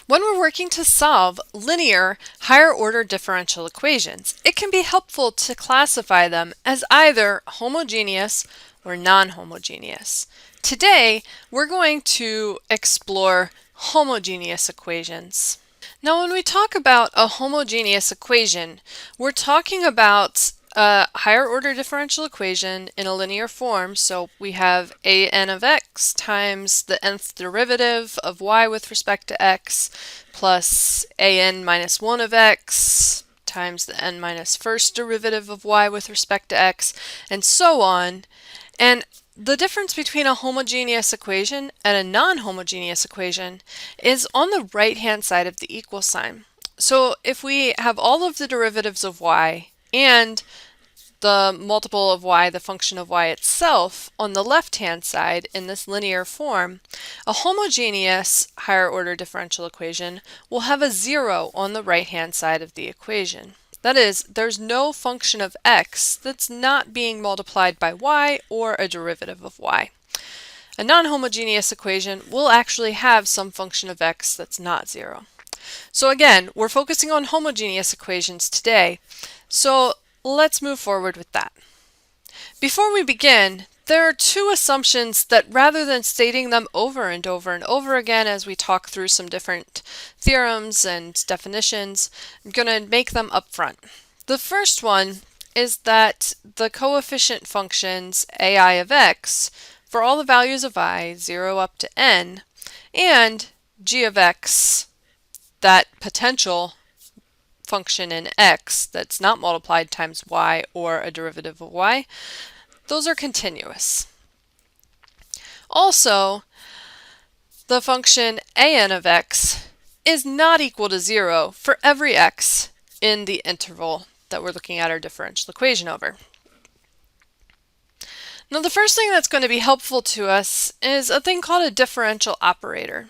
When we're working to solve linear higher order differential equations, it can be helpful to classify them as either homogeneous or non-homogeneous. Today, we're going to explore homogeneous equations. Now, when we talk about a homogeneous equation, we're talking about a higher order differential equation in a linear form. So we have an of x times the nth derivative of y with respect to x plus an minus 1 of x times the n minus first derivative of y with respect to x, and so on. And the difference between a homogeneous equation and a non-homogeneous equation is on the right-hand side of the equal sign. So if we have all of the derivatives of y and the multiple of y, the function of y itself, on the left-hand side in this linear form, a homogeneous higher order differential equation will have a 0 on the right-hand side of the equation. That is, there's no function of x that's not being multiplied by y or a derivative of y. A non-homogeneous equation will actually have some function of x that's not 0. So again, we're focusing on homogeneous equations today, so let's move forward with that. Before we begin, there are two assumptions that, rather than stating them over and over and over again as we talk through some different theorems and definitions, I'm going to make them up front. The first one is that the coefficient functions ai of x for all the values of I, 0 up to n, and g of x, that potential function in x that's not multiplied times y or a derivative of y, those are continuous. Also, the function an of x is not equal to 0 for every x in the interval that we're looking at our differential equation over. Now, the first thing that's going to be helpful to us is a thing called a differential operator.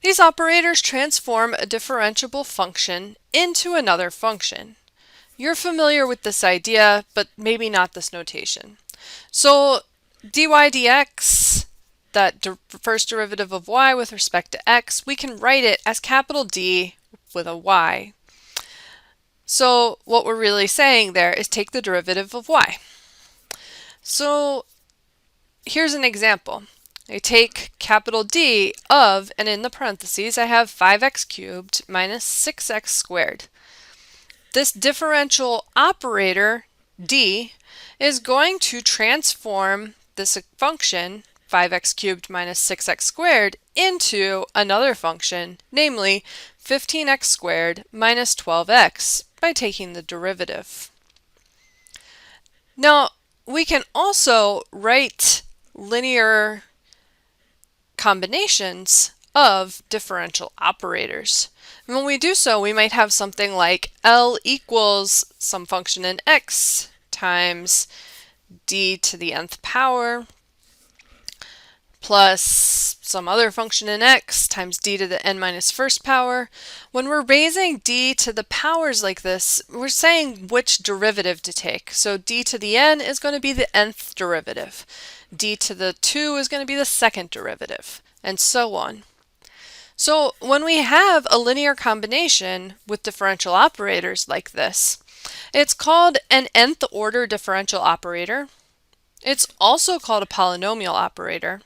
These operators transform a differentiable function into another function. You're familiar with this idea, but maybe not this notation. So dy dx, that first derivative of y with respect to x, we can write it as capital D with a y. So what we're really saying there is take the derivative of y. So here's an example. I take capital D of, and in the parentheses I have 5x cubed minus 6x squared. This differential operator, d, is going to transform this function, 5x cubed minus 6x squared, into another function, namely 15x squared minus 12x, by taking the derivative. Now, we can also write linear combinations of differential operators. And when we do so, we might have something like L equals some function in x times d to the nth power plus some other function in x times d to the n minus first power. When we're raising d to the powers like this, we're saying which derivative to take. So d to the n is going to be the nth derivative. D to the 2 is going to be the second derivative, and so on. So when we have a linear combination with differential operators like this, it's called an nth order differential operator. It's also called a polynomial operator.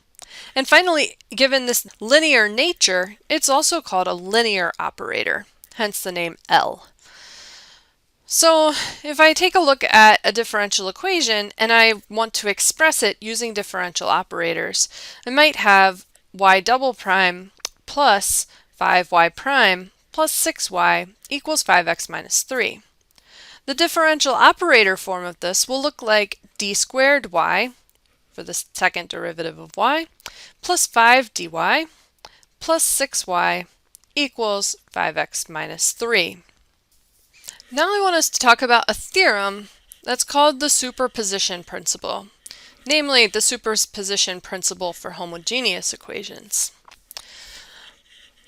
And finally, given this linear nature, it's also called a linear operator, hence the name L. So if I take a look at a differential equation and I want to express it using differential operators, I might have y double prime plus 5y prime plus 6y equals 5x minus 3. The differential operator form of this will look like d squared y, for the second derivative of y, plus 5dy plus 6y equals 5x minus 3. Now I want us to talk about a theorem that's called the superposition principle, namely the superposition principle for homogeneous equations.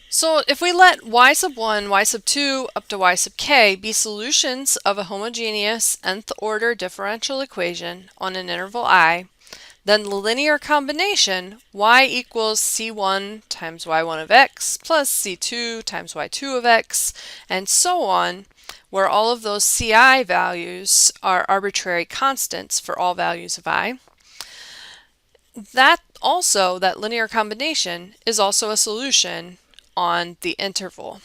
So if we let y sub 1, y sub 2, up to y sub k be solutions of a homogeneous nth order differential equation on an interval I, then the linear combination y equals c1 times y1 of x plus c2 times y2 of x, and so on, where all of those ci values are arbitrary constants for all values of I. That linear combination is also a solution on the interval.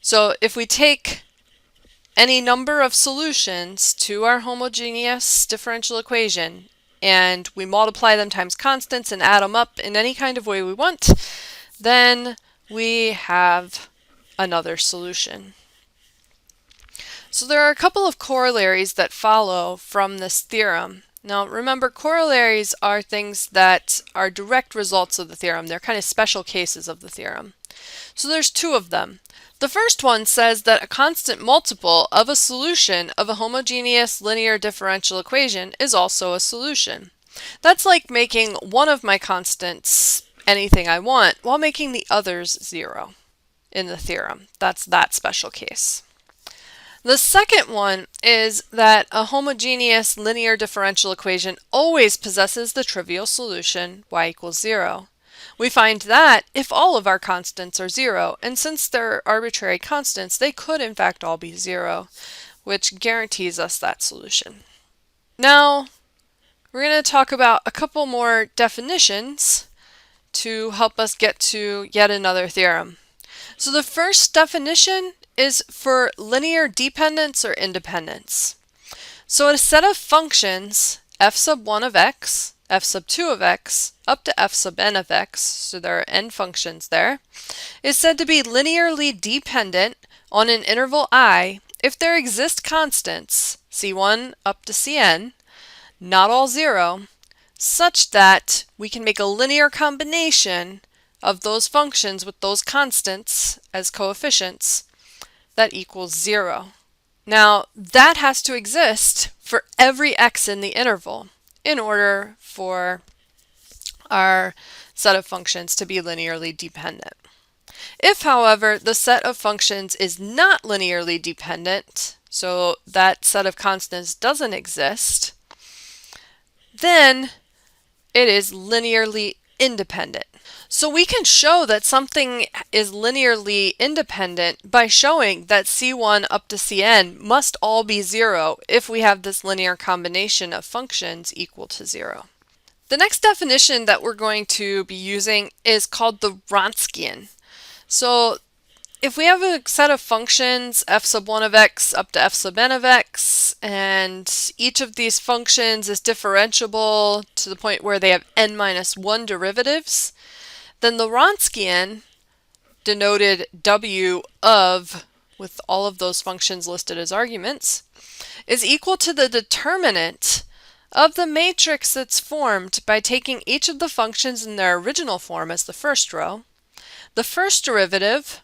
So if we take any number of solutions to our homogeneous differential equation and we multiply them times constants and add them up in any kind of way we want, then we have another solution. So there are a couple of corollaries that follow from this theorem. Now remember, corollaries are things that are direct results of the theorem. They're kind of special cases of the theorem. So there's two of them. The first one says that a constant multiple of a solution of a homogeneous linear differential equation is also a solution. That's like making one of my constants anything I want while making the others 0 in the theorem. That's that special case. The second one is that a homogeneous linear differential equation always possesses the trivial solution y equals 0. We find that if all of our constants are 0, and since they're arbitrary constants, they could in fact all be 0, which guarantees us that solution. Now, we're going to talk about a couple more definitions to help us get to yet another theorem. So the first definition is for linear dependence or independence. So a set of functions f sub 1 of x, f sub 2 of x, up to f sub n of x, so there are n functions there, is said to be linearly dependent on an interval I if there exist constants, c1 up to cn, not all 0, such that we can make a linear combination of those functions with those constants as coefficients that equals 0. Now, that has to exist for every x in the interval in order for our set of functions to be linearly dependent. If, however, the set of functions is not linearly dependent, so that set of constants doesn't exist, then it is linearly independent. So we can show that something is linearly independent by showing that C1 up to Cn must all be 0 if we have this linear combination of functions equal to 0. The next definition that we're going to be using is called the Wronskian. So if we have a set of functions f sub 1 of x up to f sub n of x, and each of these functions is differentiable to the point where they have n minus 1 derivatives, then the Wronskian, denoted w of, with all of those functions listed as arguments, is equal to the determinant of the matrix that's formed by taking each of the functions in their original form as the first row, the first derivative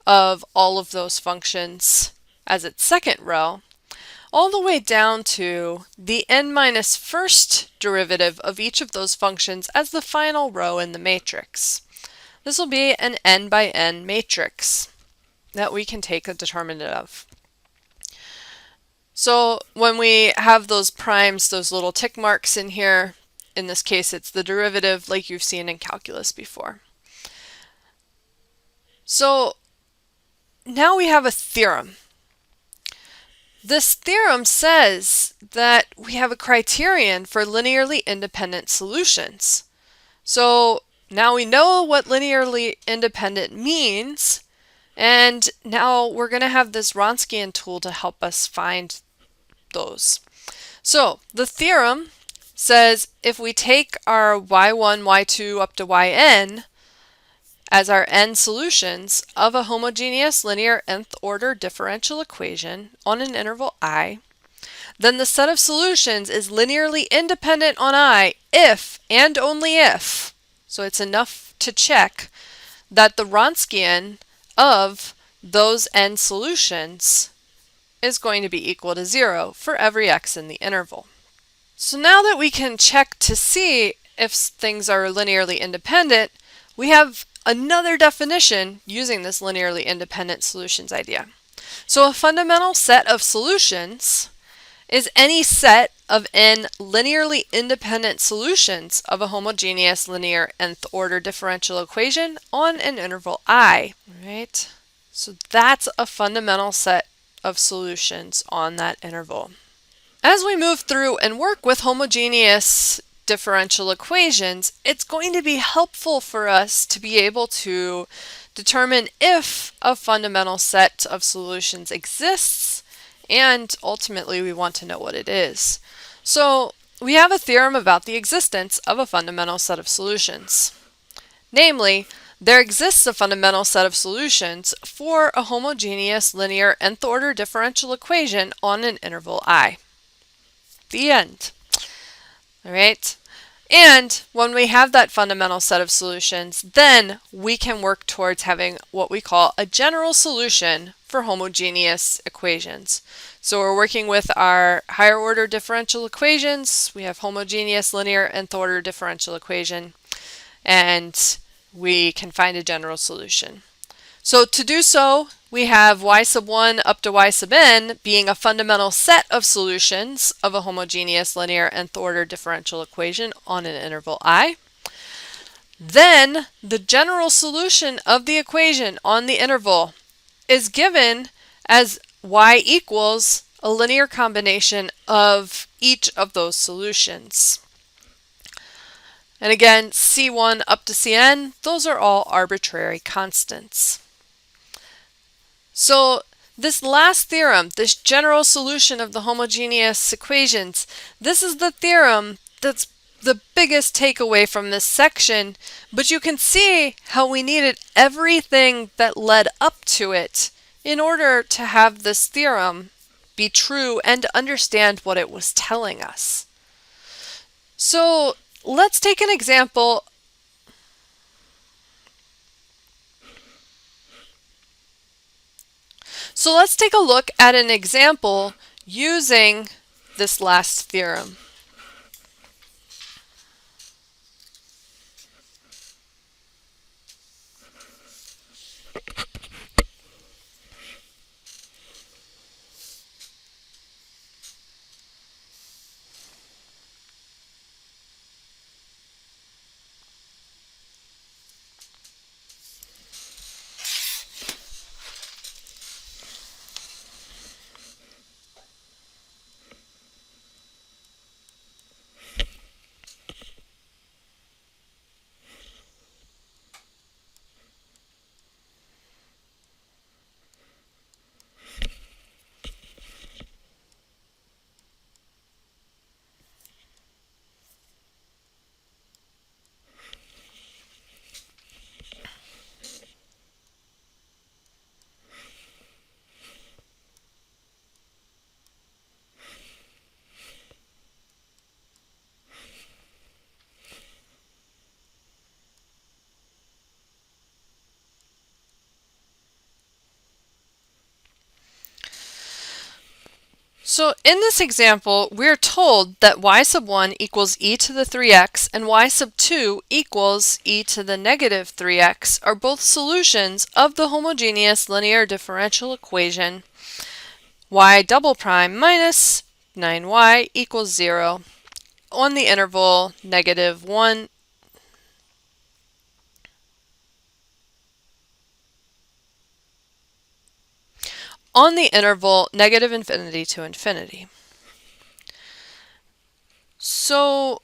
of all of those functions as its second row, all the way down to the n minus first derivative of each of those functions as the final row in the matrix. This will be an n by n matrix that we can take a determinant of. So when we have those primes, those little tick marks in here, in this case it's the derivative like you've seen in calculus before. So now we have a theorem. This theorem says that we have a criterion for linearly independent solutions. So now we know what linearly independent means, and now we're going to have this Wronskian tool to help us find those. So the theorem says if we take our y1, y2 up to yn as our n solutions of a homogeneous linear nth order differential equation on an interval I, then the set of solutions is linearly independent on I if and only if, so it's enough to check, that the Wronskian of those n solutions is going to be equal to 0 for every x in the interval. So now that we can check to see if things are linearly independent, we have another definition using this linearly independent solutions idea. So a fundamental set of solutions is any set of n linearly independent solutions of a homogeneous linear nth order differential equation on an interval I. Right? So that's a fundamental set of solutions on that interval. As we move through and work with homogeneous differential equations, it's going to be helpful for us to be able to determine if a fundamental set of solutions exists, and ultimately we want to know what it is. So we have a theorem about the existence of a fundamental set of solutions. Namely, there exists a fundamental set of solutions for a homogeneous linear nth order differential equation on an interval I. The end. All right. And when we have that fundamental set of solutions, then we can work towards having what we call a general solution for homogeneous equations. So we're working with our higher order differential equations. We have homogeneous linear nth order differential equation, and we can find a general solution. So to do so, we have y sub 1 up to y sub n being a fundamental set of solutions of a homogeneous linear nth order differential equation on an interval I. Then the general solution of the equation on the interval is given as y equals a linear combination of each of those solutions. And again, C1 up to Cn, those are all arbitrary constants. So this last theorem, this general solution of the homogeneous equations, this is the theorem that's the biggest takeaway from this section, but you can see how we needed everything that led up to it in order to have this theorem be true and understand what it was telling us. So let's take an example. So let's take a look at an example using this last theorem. So in this example, we're told that y sub 1 equals e to the 3x and y sub 2 equals e to the negative 3x are both solutions of the homogeneous linear differential equation y double prime minus 9y equals 0 on the interval negative 1 on the interval negative infinity to infinity. So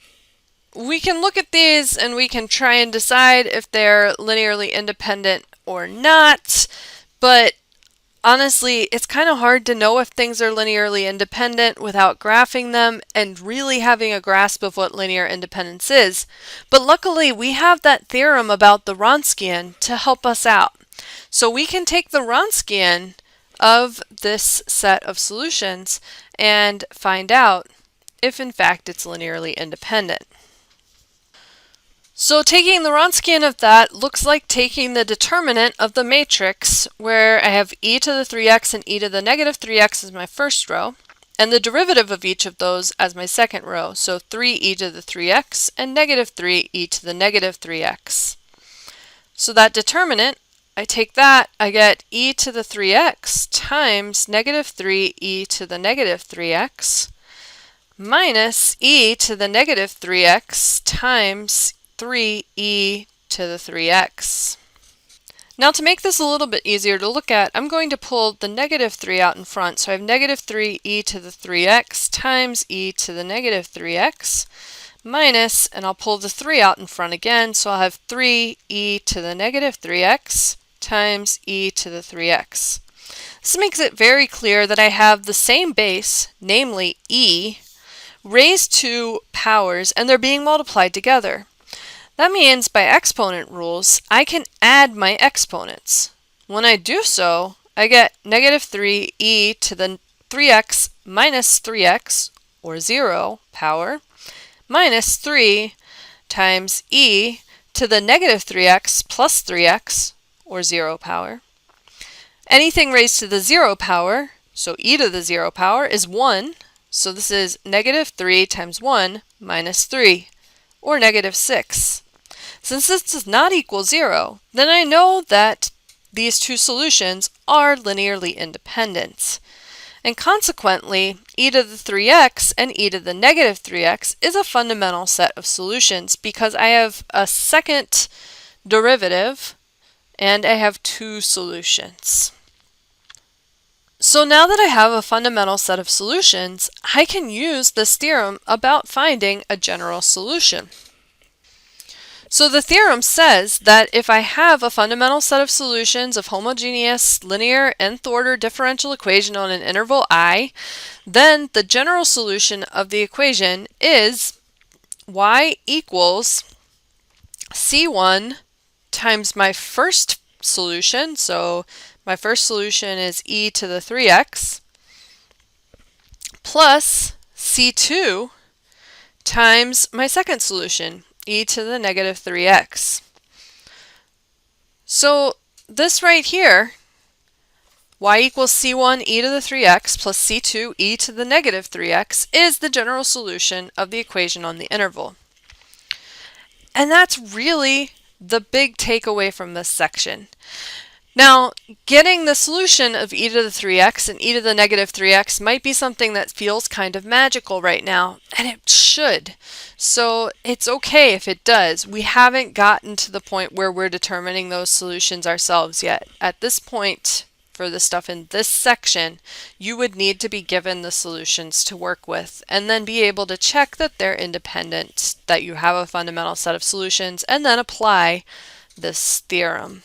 we can look at these and we can try and decide if they're linearly independent or not, but honestly, it's kind of hard to know if things are linearly independent without graphing them and really having a grasp of what linear independence is. But luckily, we have that theorem about the Wronskian to help us out. So we can take the Wronskian of this set of solutions and find out if in fact it's linearly independent. So taking the Wronskian of that looks like taking the determinant of the matrix where I have e to the 3x and e to the negative 3x as my first row, and the derivative of each of those as my second row, so 3e to the 3x and negative 3e to the negative 3x. So that determinant, I take that, I get e to the 3x times negative 3e to the negative 3x minus e to the negative 3x times 3e to the 3x. Now to make this a little bit easier to look at, I'm going to pull the negative 3 out in front. So I have negative 3e to the 3x times e to the negative 3x minus, and I'll pull the 3 out in front again, so I'll have 3e to the negative 3x times e to the 3x. This makes it very clear that I have the same base, namely e, raised to powers, and they're being multiplied together. That means by exponent rules, I can add my exponents. When I do so, I get negative 3e to the 3x minus 3x, or 0, power, minus 3 times e to the negative 3x plus 3x, or 0 power. Anything raised to the 0 power, so e to the 0 power, is 1. So this is negative 3 times 1 minus 3, or negative 6. Since this does not equal 0, then I know that these two solutions are linearly independent. And consequently, e to the 3x and e to the negative 3x is a fundamental set of solutions because I have a second derivative and I have two solutions. So now that I have a fundamental set of solutions, I can use this theorem about finding a general solution. So the theorem says that if I have a fundamental set of solutions of homogeneous linear nth order differential equation on an interval I, then the general solution of the equation is y equals c1 times my first solution, so my first solution is e to the 3x, plus c2 times my second solution, e to the negative 3x. So this right here, y equals c1 e to the 3x plus c2 e to the negative 3x, is the general solution of the equation on the interval. And that's really the big takeaway from this section. Now, getting the solution of e to the 3x and e to the negative 3x might be something that feels kind of magical right now, and it should. So it's okay if it does. We haven't gotten to the point where we're determining those solutions ourselves yet. At this point, for the stuff in this section, you would need to be given the solutions to work with and then be able to check that they're independent, that you have a fundamental set of solutions, and then apply this theorem.